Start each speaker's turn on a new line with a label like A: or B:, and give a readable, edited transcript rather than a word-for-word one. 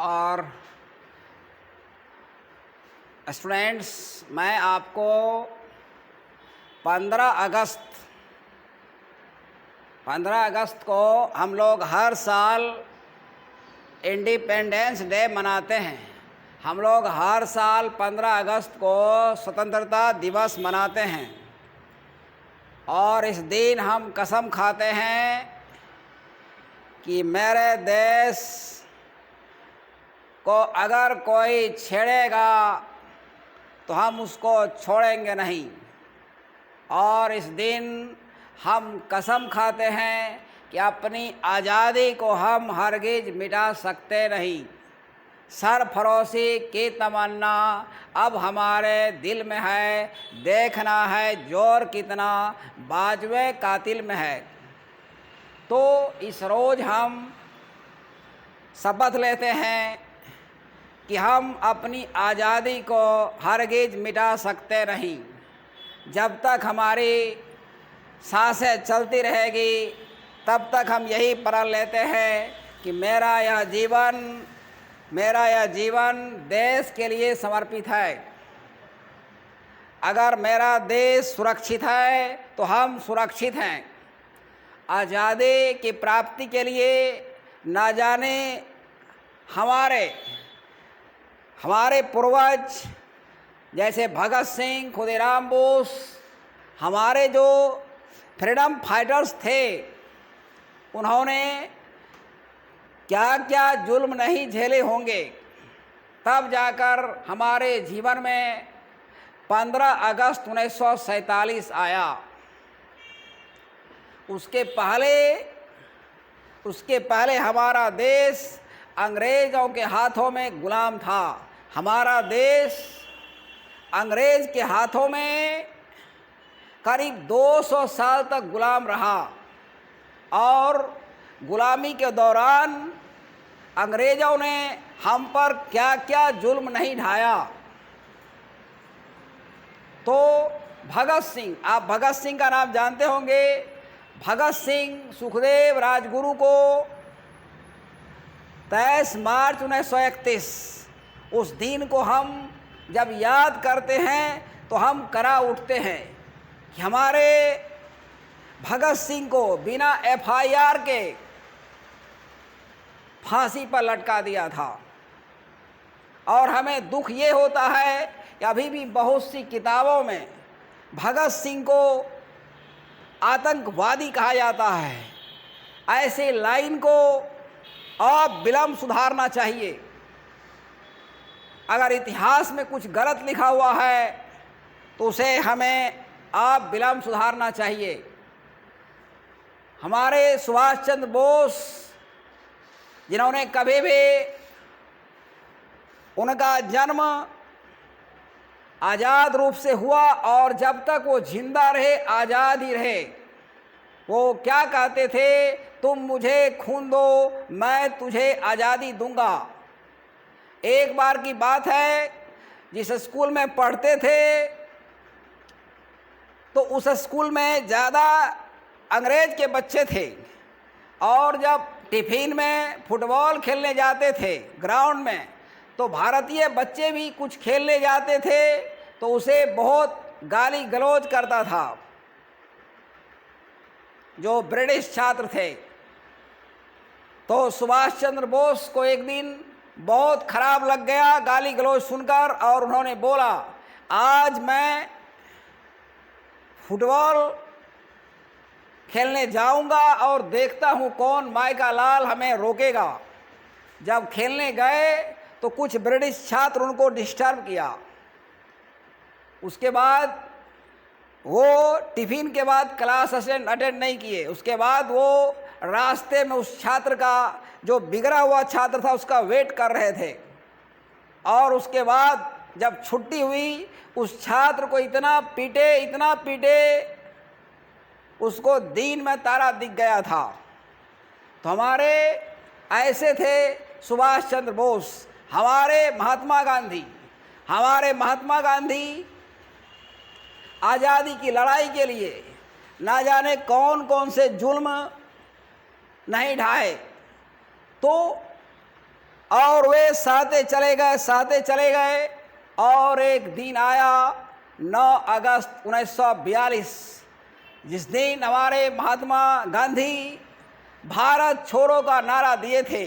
A: और स्टूडेंट्स, मैं आपको 15 अगस्त को हम लोग हर साल इंडिपेंडेंस डे मनाते हैं। हम लोग हर साल 15 अगस्त को स्वतंत्रता दिवस मनाते हैं और इस दिन हम कसम खाते हैं कि मेरे देश को अगर कोई छेड़ेगा तो हम उसको छोड़ेंगे नहीं। और इस दिन हम कसम खाते हैं कि अपनी आज़ादी को हम हरगिज़ मिटा सकते नहीं। सरफरोशी की तमन्ना अब हमारे दिल में है, देखना है जोर कितना बाजुए कातिल में है। तो इस रोज़ हम शपथ लेते हैं कि हम अपनी आज़ादी को हरगिज़ मिटा सकते नहीं। जब तक हमारी सांसें चलती रहेगी तब तक हम यही प्रण लेते हैं कि मेरा यह जीवन देश के लिए समर्पित है। अगर मेरा देश सुरक्षित है तो हम सुरक्षित हैं। आज़ादी की प्राप्ति के लिए न जाने हमारे पूर्वज जैसे भगत सिंह, खुदीराम बोस, हमारे जो फ्रीडम फाइटर्स थे, उन्होंने क्या क्या जुल्म नहीं झेले होंगे, तब जाकर हमारे जीवन में 15 अगस्त 1947 आया। उसके पहले हमारा देश अंग्रेज़ों के हाथों में गुलाम था। हमारा देश अंग्रेज़ के हाथों में करीब 200 साल तक गुलाम रहा और गुलामी के दौरान अंग्रेज़ों ने हम पर क्या क्या जुल्म नहीं ढाया। तो भगत सिंह, आप भगत सिंह का नाम जानते होंगे। भगत सिंह सुखदेव राजगुरु को 23 मार्च 1931 उस दिन को हम जब याद करते हैं तो हम करा उठते हैं कि हमारे भगत सिंह को बिना FIR के फांसी पर लटका दिया था। और हमें दुख ये होता है कि अभी भी बहुत सी किताबों में भगत सिंह को आतंकवादी कहा जाता है। ऐसे लाइन को अब विलम्ब सुधारना चाहिए। अगर इतिहास में कुछ गलत लिखा हुआ है तो उसे हमें अब विलम्ब सुधारना चाहिए। हमारे सुभाष चंद्र बोस, जिन्होंने कभी भी, उनका जन्म आज़ाद रूप से हुआ और जब तक वो जिंदा रहे आज़ाद ही रहे। वो क्या कहते थे, तुम मुझे खून दो, मैं तुझे आज़ादी दूंगा। एक बार की बात है, जिस स्कूल में पढ़ते थे तो उस स्कूल में ज़्यादा अंग्रेज़ के बच्चे थे और जब टिफ़िन में फुटबॉल खेलने जाते थे ग्राउंड में, तो भारतीय बच्चे भी कुछ खेलने जाते थे तो उसे बहुत गाली गलौज करता था जो ब्रिटिश छात्र थे। तो सुभाष चंद्र बोस को एक दिन बहुत खराब लग गया गाली गलौज सुनकर और उन्होंने बोला, आज मैं फुटबॉल खेलने जाऊंगा और देखता हूं कौन माइका लाल हमें रोकेगा। जब खेलने गए तो कुछ ब्रिटिश छात्र उनको डिस्टर्ब किया। उसके बाद वो टिफ़िन के बाद क्लास अटेंड नहीं किए। उसके बाद वो रास्ते में उस छात्र का, जो बिगड़ा हुआ छात्र था, उसका वेट कर रहे थे। और उसके बाद जब छुट्टी हुई, उस छात्र को इतना पीटे, उसको दिन में तारा दिख गया था। तो हमारे ऐसे थे सुभाष चंद्र बोस, हमारे महात्मा गांधी आज़ादी की लड़ाई के लिए ना जाने कौन कौन से जुल्म नहीं ढाए। तो और वे सहते चले गए और एक दिन आया 9 अगस्त 1942, जिस दिन हमारे महात्मा गांधी भारत छोड़ो का नारा दिए थे।